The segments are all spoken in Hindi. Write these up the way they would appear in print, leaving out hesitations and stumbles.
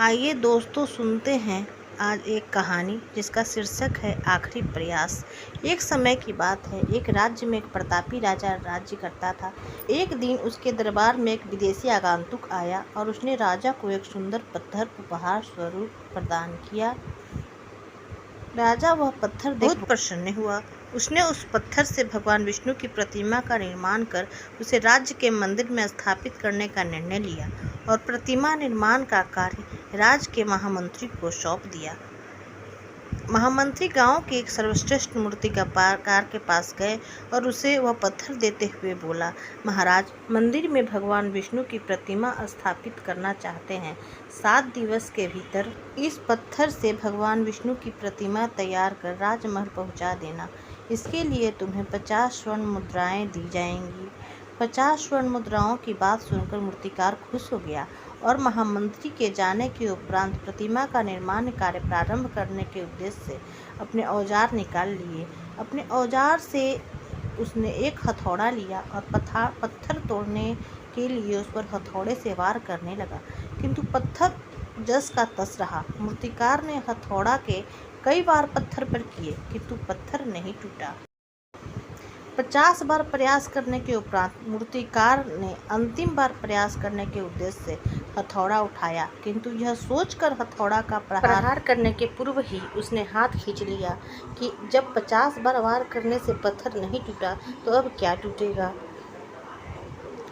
आइए दोस्तों सुनते हैं आज एक कहानी जिसका शीर्षक है आखिरी प्रयास। एक समय की बात है, एक राज्य में एक प्रतापी राजा राज्य करता था। एक दिन उसके दरबार में एक विदेशी आगंतुक आया और उसने राजा को एक सुंदर पत्थर उपहार स्वरूप प्रदान किया। राजा वह पत्थर देख बहुत प्रसन्न हुआ। उसने उस पत्थर से भगवान विष्णु की प्रतिमा का निर्माण कर उसे राज्य के मंदिर में स्थापित करने का निर्णय लिया और प्रतिमा निर्माण का कार्य राज्य के महामंत्री को सौंप दिया। महामंत्री गांव के एक सर्वश्रेष्ठ मूर्तिकार के पास गए और उसे वह पत्थर देते हुए बोला, महाराज, मंदिर में भगवान विष्णु की प्रतिमा स्थापित करना चाहते हैं। 7 दिवस के भीतर इस पत्थर से भगवान विष्णु की प्रतिमा तैयार कर राजमहल पहुंचा देना। इसके लिए तुम्हें 50 स्वर्ण मुद्राएं दी जाएंगी। 50 स्वर्ण मुद्राओं की बात सुनकर मूर्तिकार खुश हो गया और महामंत्री के जाने के उपरांत प्रतिमा का निर्माण कार्य प्रारंभ करने के उद्देश्य से अपने औजार निकाल लिए। अपने औजार से उसने एक हथौड़ा लिया और पत्थर तोड़ने के लिए उस पर हथौड़े से वार करने लगा, किंतु पत्थर जस का तस रहा। मूर्तिकार ने हथौड़ा के कई बार पत्थर पर किए, किंतु पत्थर नहीं टूटा। 50 बार प्रयास करने के उपरांत मूर्तिकार ने अंतिम बार प्रयास करने के उद्देश्य से हथौड़ा उठाया, किंतु यह सोचकर हथौड़ा का प्रहार करने के पूर्व ही उसने हाथ खींच लिया कि जब 50 बार वार करने से पत्थर नहीं टूटा तो अब क्या टूटेगा।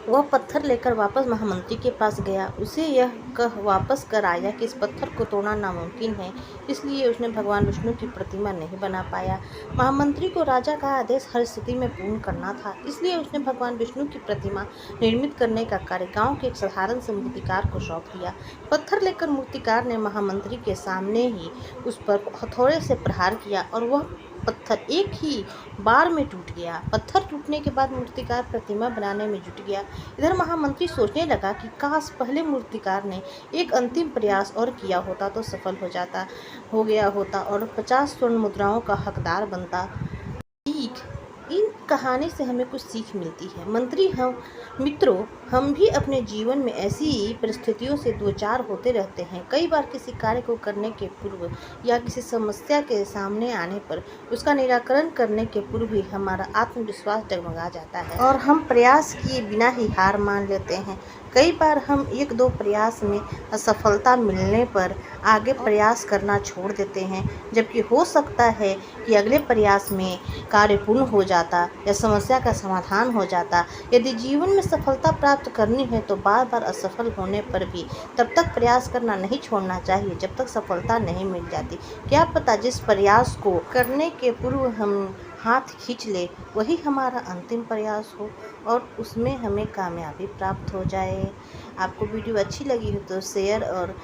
वह पत्थर लेकर वापस महामंत्री के पास गया। उसे यह कह वापस कर आया कि इस पत्थर को तोड़ना नामुमकिन है, इसलिए उसने भगवान विष्णु की प्रतिमा नहीं बना पाया। महामंत्री को राजा का आदेश हर स्थिति में पूर्ण करना था, इसलिए उसने भगवान विष्णु की प्रतिमा निर्मित करने का कार्य गांव के एक साधारण से मूर्तिकार को सौंप दिया। पत्थर लेकर मूर्तिकार ने महामंत्री के सामने ही उस पर हथौड़े से प्रहार किया और वह पत्थर एक ही बार में टूट गया। पत्थर टूटने के बाद मूर्तिकार प्रतिमा बनाने में जुट गया। इधर महामंत्री सोचने लगा कि काश पहले मूर्तिकार ने एक अंतिम प्रयास और किया होता तो सफल हो गया होता और 50 स्वर्ण मुद्राओं का हकदार बनता। इन कहानी से हमें कुछ सीख मिलती है। मित्रों, हम भी अपने जीवन में ऐसी परिस्थितियों से दो चार होते रहते हैं। कई बार किसी कार्य को करने के पूर्व या किसी समस्या के सामने आने पर उसका निराकरण करने के पूर्व ही हमारा आत्मविश्वास डगमगा जाता है और हम प्रयास किए बिना ही हार मान लेते हैं। कई बार हम 1-2 प्रयास में असफलता मिलने पर आगे प्रयास करना छोड़ देते हैं, जबकि हो सकता है कि अगले प्रयास में कार्य पूर्ण हो जाता या समस्या का समाधान हो जाता। यदि जीवन में सफलता प्राप्त करनी है तो बार बार असफल होने पर भी तब तक प्रयास करना नहीं छोड़ना चाहिए जब तक सफलता नहीं मिल जाती। क्या पता जिस प्रयास को करने के पूर्व हम हाथ खींच ले वही हमारा अंतिम प्रयास हो और उसमें हमें कामयाबी प्राप्त हो जाए। आपको वीडियो अच्छी लगी हो तो शेयर और